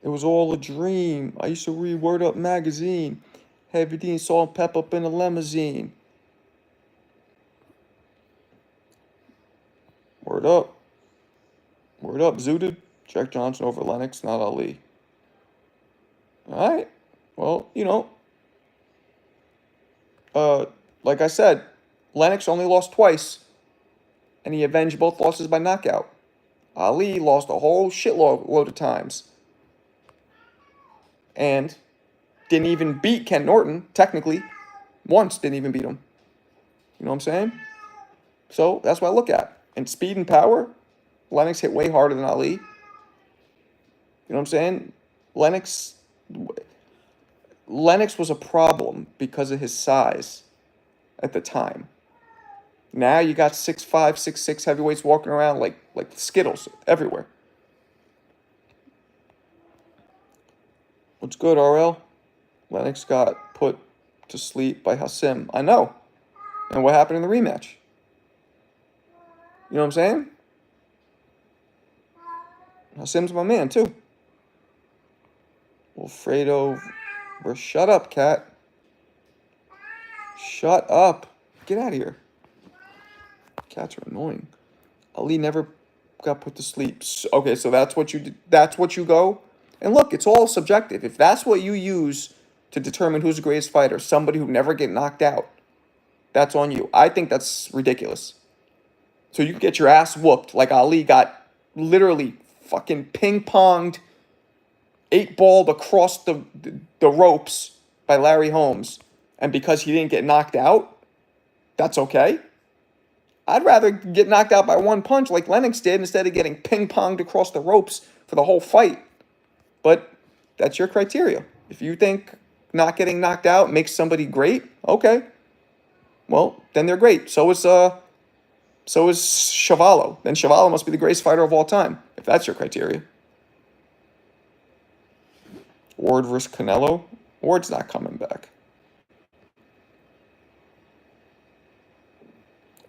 It was all a dream. I used to read Word Up magazine. Heavy Dean, salt and pep up in a limousine. Word up. Zooted. Jack Johnson over Lennox, not Ali. All right. Well, like I said, Lennox only lost twice, and he avenged both losses by knockout. Ali lost a whole shitload of times, and didn't even beat Ken Norton, technically. Once didn't even beat him. You know what I'm saying? So that's what I look at. And speed and power, Lennox hit way harder than Ali. You know what I'm saying? Lennox was a problem because of his size at the time. Now you got 6'5", 6'6" heavyweights walking around like Skittles everywhere. What's good, RL? Lennox got put to sleep by Hassim. I know. And what happened in the rematch? You know what I'm saying? Hassim's my man, too. Wilfredo, shut up, cat. Shut up. Get out of here. Cats are annoying. Ali never got put to sleep. Okay, so that's what you did. That's what you go. And look, it's all subjective. If that's what you use to determine who's the greatest fighter, somebody who never get knocked out, that's on you. I think that's ridiculous. So you can get your ass whooped like Ali got literally fucking ping-ponged, 8-balled across the ropes by Larry Holmes. And because he didn't get knocked out, that's okay. I'd rather get knocked out by one punch like Lennox did instead of getting ping-ponged across the ropes for the whole fight. But that's your criteria. If you think not getting knocked out makes somebody great, okay. Well, then they're great. So is Chuvalo. Then Chuvalo must be the greatest fighter of all time, if that's your criteria. Ward versus Canelo. Ward's not coming back.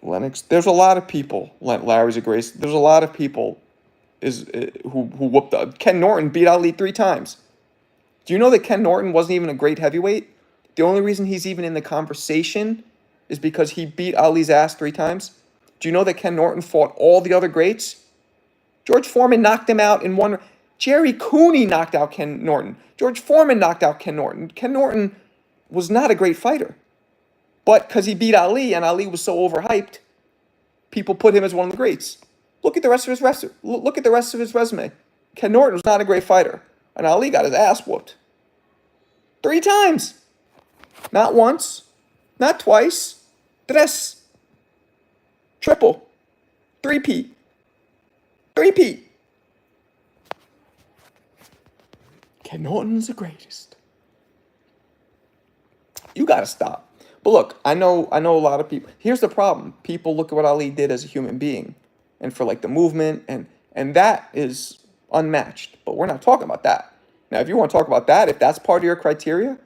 Lennox. There's a lot of people. Larry's a great. There's a lot of people who whooped up. Ken Norton beat Ali 3 times. Do you know that Ken Norton wasn't even a great heavyweight? The only reason he's even in the conversation is because he beat Ali's ass 3 times. Do you know that Ken Norton fought all the other greats? George Foreman knocked him out in one. Jerry Cooney knocked out Ken Norton. George Foreman knocked out Ken Norton. Ken Norton was not a great fighter. But because he beat Ali and Ali was so overhyped, people put him as one of the greats. Look at the rest of his resume. Ken Norton was not a great fighter. And Ali got his ass whooped. 3 times. Not once. Not twice. 3. Triple. 3-peat. 3-peat. Ken Norton's the greatest. You got to stop. But look, I know a lot of people. Here's the problem: people look at what Ali did as a human being, and for like the movement, and that is unmatched. But we're not talking about that. Now, if you want to talk about that, if that's part of your criteria,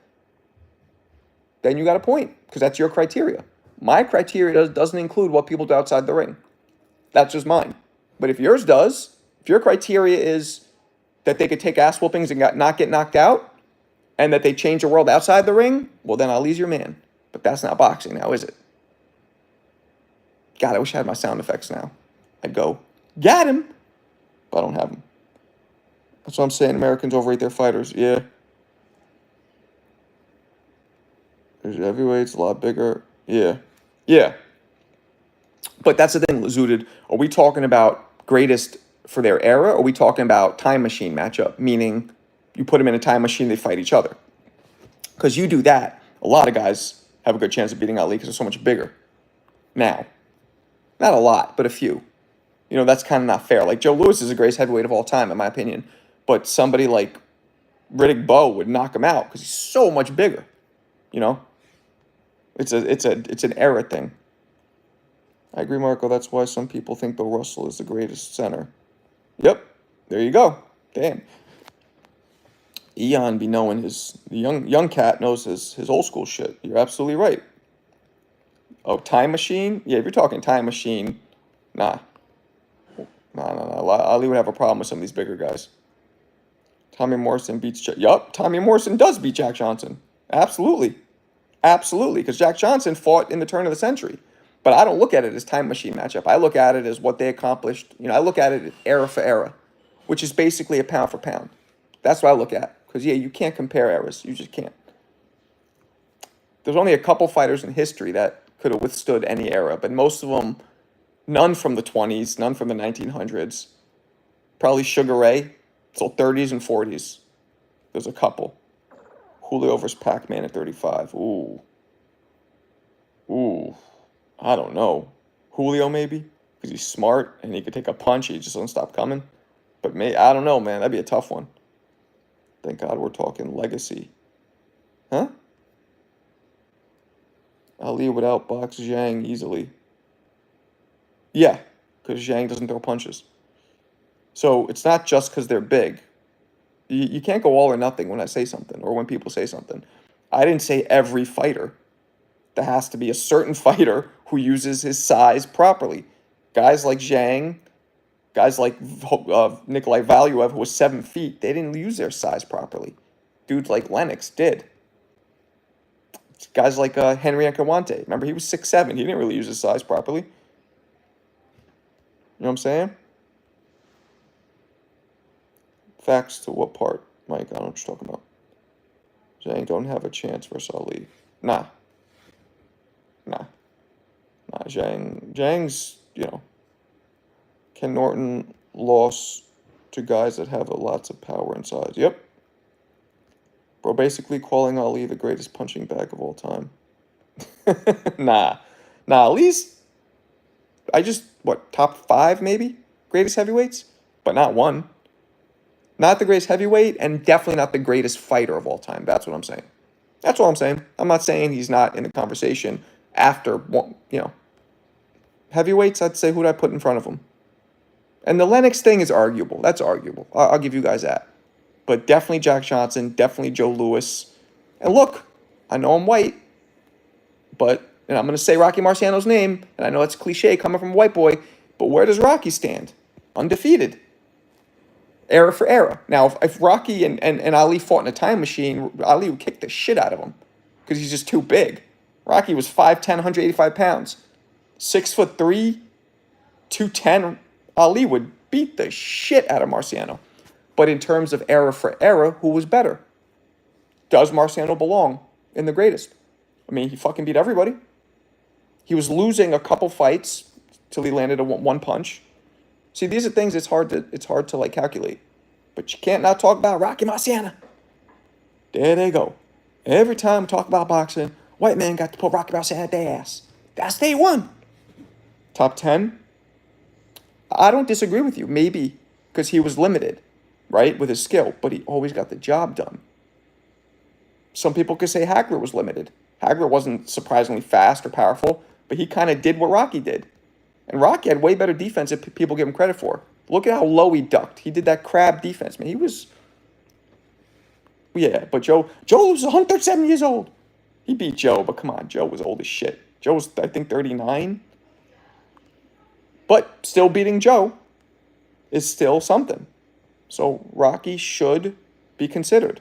then you got a point because that's your criteria. My criteria doesn't include what people do outside the ring. That's just mine. But if yours does, if your criteria is that they could take ass whoopings and not get knocked out, and that they change the world outside the ring, well, then Ali's your man. But that's not boxing now, is it? God, I wish I had my sound effects now. I'd go, got him, but I don't have them. That's what I'm saying. Americans overrate their fighters. Yeah. There's heavyweights, a lot bigger. Yeah. Yeah. But that's the thing, Zooted. Are we talking about greatest for their era, or are we talking about time machine matchup, meaning you put them in a time machine, they fight each other? Because you do that, a lot of guys have a good chance of beating Ali because they're so much bigger. Now, not a lot, but a few. You know, that's kind of not fair. Like, Joe Louis is the greatest heavyweight of all time, in my opinion. But somebody like Riddick Bowe would knock him out because he's so much bigger. You know? It's an era thing. I agree, Marco. That's why some people think Bill Russell is the greatest center. Yep. There you go. Damn. Eon be knowing the young cat knows his old school shit. You're absolutely right. Oh, time machine? Yeah, if you're talking time machine, nah. Ali would have a problem with some of these bigger guys. Tommy Morrison beats Yup, Tommy Morrison does beat Jack Johnson. Absolutely. Absolutely. Because Jack Johnson fought in the turn of the century. But I don't look at it as time machine matchup. I look at it as what they accomplished. You know, I look at it era for era, which is basically a pound for pound. That's what I look at. Because, yeah, you can't compare eras. You just can't. There's only a couple fighters in history that could have withstood any era. But most of them, none from the 20s, none from the 1900s. Probably Sugar Ray. So 30s and 40s. There's a couple. Julio versus Pac-Man at 35. Ooh. I don't know. Julio maybe? Because he's smart and he could take a punch. He just doesn't stop coming. But I don't know, man. That'd be a tough one. Thank God we're talking legacy. Huh? Ali would outbox Zhang easily. Yeah, because Zhang doesn't throw punches. So it's not just because they're big. You can't go all or nothing when I say something or when people say something. I didn't say every fighter. There has to be a certain fighter who uses his size properly. Guys like Zhang, guys like Nikolai Valuev, who was 7 feet, they didn't use their size properly. Dudes like Lennox did. Guys like Henry Ankawante. Remember, he was 6'7". He didn't really use his size properly. You know what I'm saying? Facts to what part, Mike? I don't know what you're talking about. Zhang don't have a chance versus Ali. Nah. Zhang's, Ken Norton lost to guys that have lots of power and size. Yep. Bro, basically calling Ali the greatest punching bag of all time. Nah, Ali's, top 5 maybe? Greatest heavyweights? But not one. Not the greatest heavyweight, and definitely not the greatest fighter of all time. That's what I'm saying. That's all I'm saying. I'm not saying he's not in the conversation after, heavyweights, I'd say, who'd I put in front of him? And the Lennox thing is arguable. That's arguable. I'll give you guys that. But definitely Jack Johnson, definitely Joe Louis. And look, I know I'm white, but, and I'm going to say Rocky Marciano's name, and I know it's cliche coming from a white boy, but where does Rocky stand? Undefeated. Era for era. Now, if Rocky and Ali fought in a time machine, Ali would kick the shit out of him because he's just too big. Rocky was 5'10", 185 pounds. 6'3", 210. Ali would beat the shit out of Marciano. But in terms of era for era, who was better? Does Marciano belong in the greatest? I mean, he fucking beat everybody. He was losing a couple fights till he landed a one punch. See, these are things it's hard to like calculate. But you can't not talk about Rocky Marciano. There they go. Every time we talk about boxing, white man got to put Rocky Marciano at their ass. That's day one. Top 10? I don't disagree with you. Maybe because he was limited, right, with his skill. But he always got the job done. Some people could say Hackler was limited. Hagler wasn't surprisingly fast or powerful, but he kind of did what Rocky did. And Rocky had way better defense than people give him credit for. Look at how low he ducked. He did that crab defense, man. He was... Yeah, but Joe was 137 years old. He beat Joe, but come on, Joe was old as shit. Joe was, I think, 39. But still beating Joe is still something. So Rocky should be considered.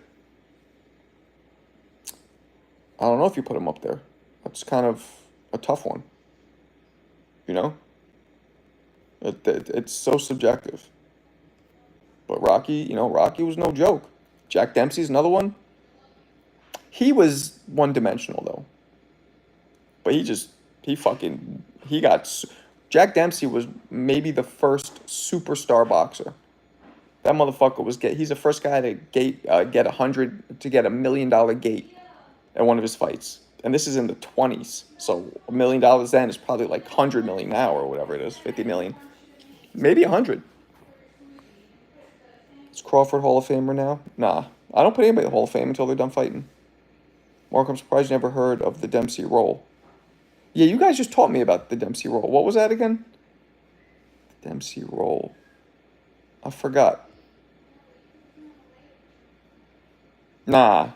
I don't know if you put him up there. That's kind of a tough one. You know? It's so subjective. But Rocky was no joke. Jack Dempsey's another one. He was one-dimensional, though. But Jack Dempsey was maybe the first superstar boxer. That motherfucker he's the first guy to get $100 million gate at one of his fights. And this is in the 20s. So $1 million then is probably like 100 million now or whatever it is, 50 million. Maybe 100. Is Crawford Hall of Famer now? Nah. I don't put anybody in the Hall of Fame until they're done fighting. Mark, I'm surprised you never heard of the Dempsey roll. Yeah, you guys just taught me about the Dempsey roll. What was that again? The Dempsey roll. I forgot. Nah.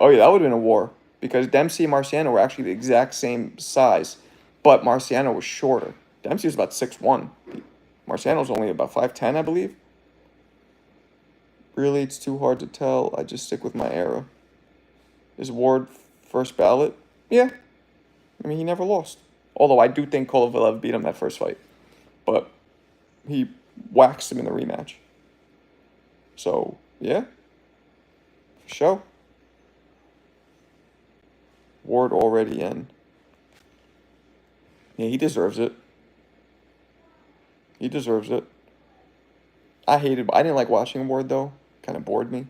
Oh, yeah, that would have been a war. Because Dempsey and Marciano were actually the exact same size. But Marciano was shorter. Dempsey was about 6'1". Marciano was only about 5'10", I believe. Really, it's too hard to tell. I just stick with my era. Is Ward first ballot? Yeah. I mean, he never lost. Although I do think Kovalev beat him that first fight. But he waxed him in the rematch. So, yeah. For sure. Ward already in. Yeah, he deserves it. He deserves it. I didn't like watching Ward, though. Kind of bored me.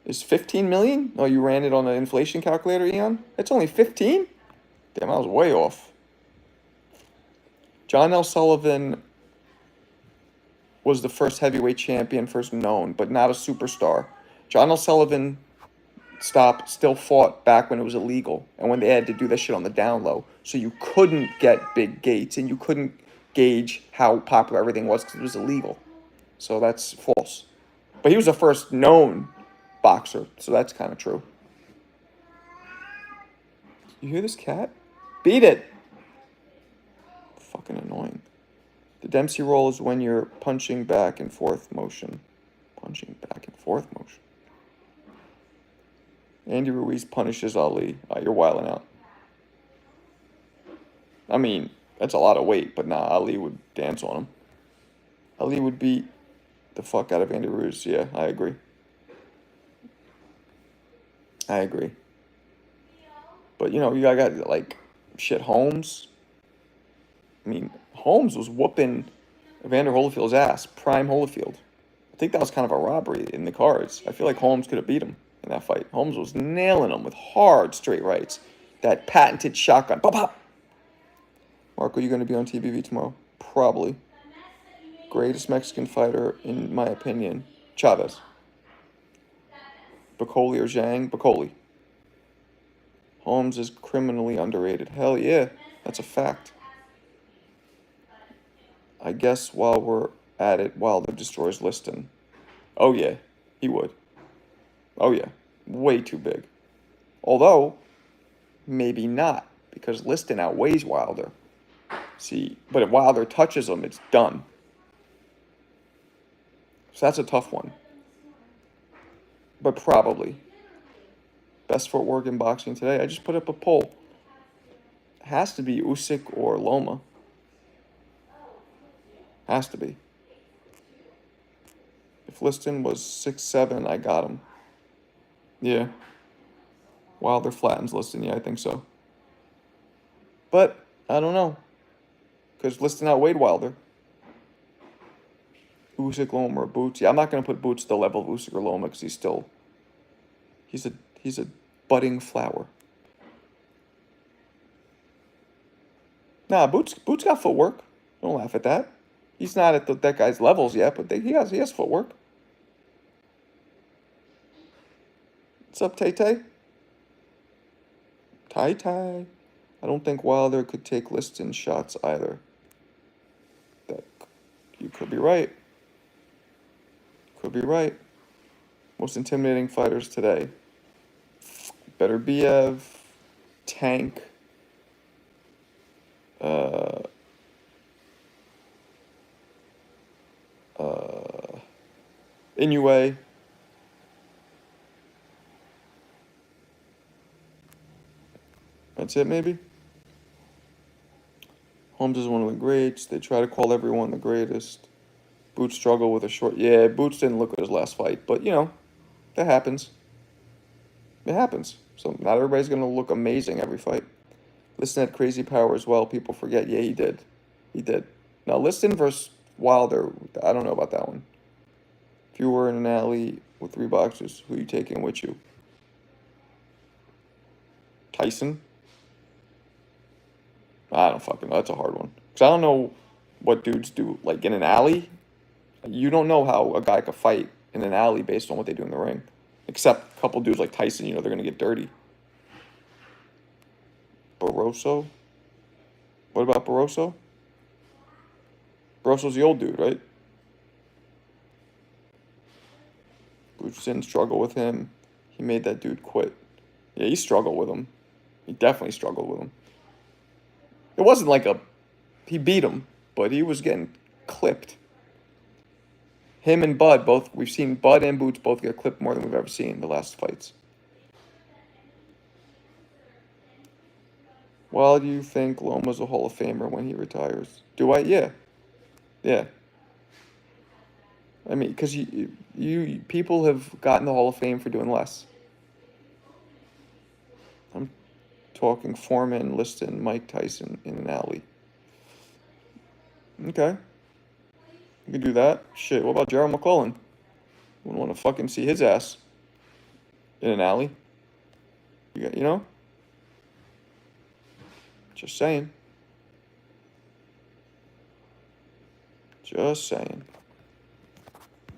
Is 15 million? Oh, you ran it on an inflation calculator, Eon? It's only 15? Damn, I was way off. John L. Sullivan was the first heavyweight champion, first known, but not a superstar. John L. Sullivan still fought back when it was illegal and when they had to do that shit on the down low. So you couldn't get big gates and you couldn't gauge how popular everything was because it was illegal. So that's false. But he was the first known boxer, so that's kind of true. You hear this cat? Beat it! Fucking annoying. The Dempsey roll is when you're punching back and forth motion. Punching back and forth motion. Andy Ruiz punishes Ali. You're wilding out. I mean, that's a lot of weight, but nah, Ali would dance on him. Ali would beat the fuck out of Andy Ruiz. Yeah, I agree. But, you got like, shit, Holmes. I mean, Holmes was whooping Evander Holyfield's ass, prime Holyfield. I think that was kind of a robbery in the cards. I feel like Holmes could have beat him in that fight. Holmes was nailing him with hard straight rights. That patented shotgun. Pop, pop. Marco, you going to be on TBV tomorrow? Probably. Greatest Mexican fighter, in my opinion, Chavez. Bacoli or Zhang? Bacoli. Holmes is criminally underrated. Hell yeah, that's a fact. I guess while we're at it, Wilder destroys Liston. Oh yeah, he would. Oh yeah, way too big. Although, maybe not, because Liston outweighs Wilder. See, but if Wilder touches him, it's done. So that's a tough one. But probably. Best footwork in boxing today. I just put up a poll. It has to be Usyk or Loma. Has to be. If Liston was 6'7", I got him. Yeah. Wilder flattens Liston. Yeah, I think so. But I don't know. Because Liston outweighed Wilder. Usyk, Loma, or Boots. Yeah, I'm not going to put Boots to the level of Usyk or Loma because he's a budding flower. Nah, Boots got footwork. Don't laugh at that. He's not at that guy's levels yet, but he has footwork. What's up, Tay-Tay? Tie. I don't think Wilder could take Liston shots either. That you could be right. Could be right. Most intimidating fighters today. Beterbiev, Tank, Inoue. That's it, maybe? Holmes is one of the greats. They try to call everyone the greatest. Boots struggle with a short... Yeah, Boots didn't look at his last fight. But, you know, that happens. It happens. So not everybody's going to look amazing every fight. Liston had crazy power as well. People forget. Yeah, he did. He did. Now, Liston versus Wilder, I don't know about that one. If you were in an alley with 3 boxers, who are you taking with you? Tyson? I don't fucking know. That's a hard one. Because I don't know what dudes do. Like, in an alley, you don't know how a guy could fight in an alley based on what they do in the ring. Except a couple dudes like Tyson, you know, they're going to get dirty. Barroso? What about Barroso? Barroso's the old dude, right? Boots didn't struggle with him. He made that dude quit. Yeah, he struggled with him. He definitely struggled with him. It wasn't like he beat him, but he was getting clipped. Him and Bud both, we've seen Bud and Boots both get clipped more than we've ever seen in the last fights. Well, do you think Loma's a Hall of Famer when he retires? Do I? Yeah. Yeah. I mean, because you people have gotten the Hall of Fame for doing less. I'm talking Foreman, Liston, Mike Tyson in an alley. Okay. You can do that. Shit, what about Gerald McClellan? Wouldn't want to fucking see his ass in an alley. You know? Just saying. Just saying.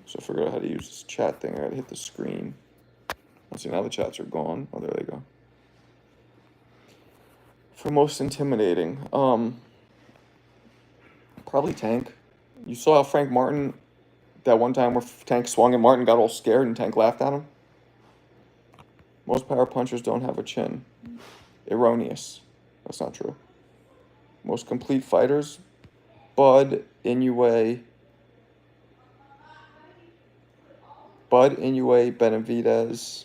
So I figured out how to use this chat thing. I gotta hit the screen. Let's see, now the chats are gone. Oh, there they go. For most intimidating, probably Tank. You saw how Frank Martin, that one time where Tank swung and Martin got all scared and Tank laughed at him? Most power punchers don't have a chin. Erroneous. That's not true. Most complete fighters, Bud, Inoue, Benavidez,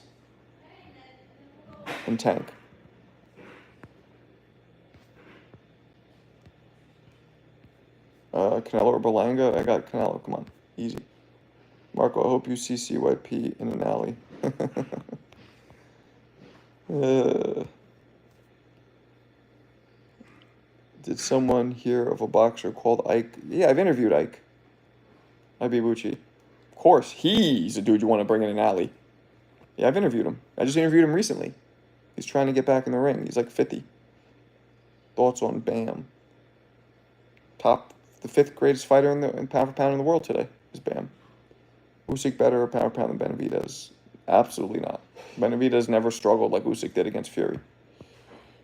and Tank. Canelo or Berlanga? I got Canelo. Come on. Easy. Marco, I hope you see CYP in an alley. Did someone hear of a boxer called Ike? Yeah, I've interviewed Ike. Ibuchi. Of course, he's a dude you want to bring in an alley. Yeah, I've interviewed him. I just interviewed him recently. He's trying to get back in the ring. He's like 50. Thoughts on Bam? The 5th greatest fighter in pound for pound in the world today is Bam. Usyk better or pound for pound than Benavidez? Absolutely not. Benavidez never struggled like Usyk did against Fury.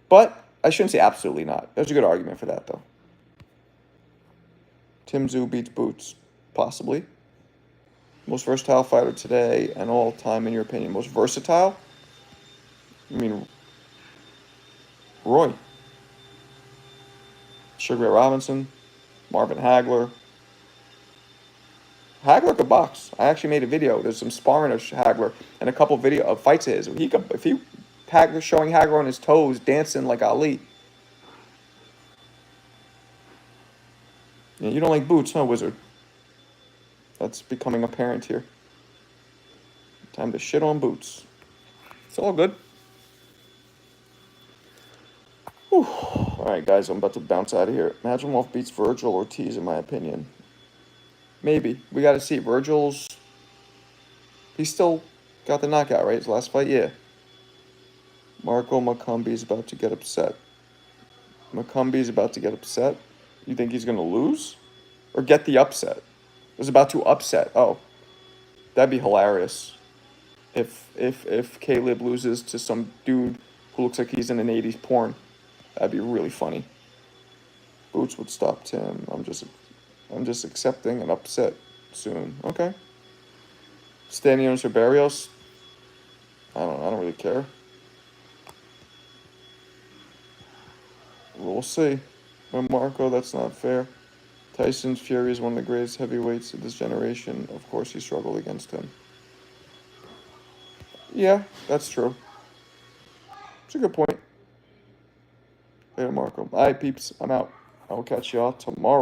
But I shouldn't say absolutely not. There's a good argument for that, though. Tim Tszyu beats Boots. Possibly. Most versatile fighter today and all time, in your opinion. Most versatile? I mean, Roy. Sugar Ray Robinson. Marvin Hagler. Hagler could box. I actually made a video. There's some sparring of Hagler and a couple of fights of his. Hagler showing Hagler on his toes, dancing like Ali. Yeah, you don't like Boots, huh, Wizard? That's becoming apparent here. Time to shit on Boots. It's all good. Whew. All right, guys, I'm about to bounce out of here. Madrimov beats Virgil Ortiz, in my opinion. Maybe. We got to see. He still got the knockout, right? His last fight? Yeah. Marco Macumbi's about to get upset. Macumbi's about to get upset? You think he's going to lose? Or get the upset? Was about to upset. Oh. That'd be hilarious. If Caleb loses to some dude who looks like he's in an 80s porn. That'd be really funny. Boots would stop Tim. I'm just accepting an upset soon. Okay. Stanios or Barrios? I don't really care. We'll see. But Marco, that's not fair. Tyson Fury is one of the greatest heavyweights of this generation. Of course, he struggled against him. Yeah, that's true. It's a good point. Later, Marco. All right, peeps. I'm out. I will catch y'all tomorrow.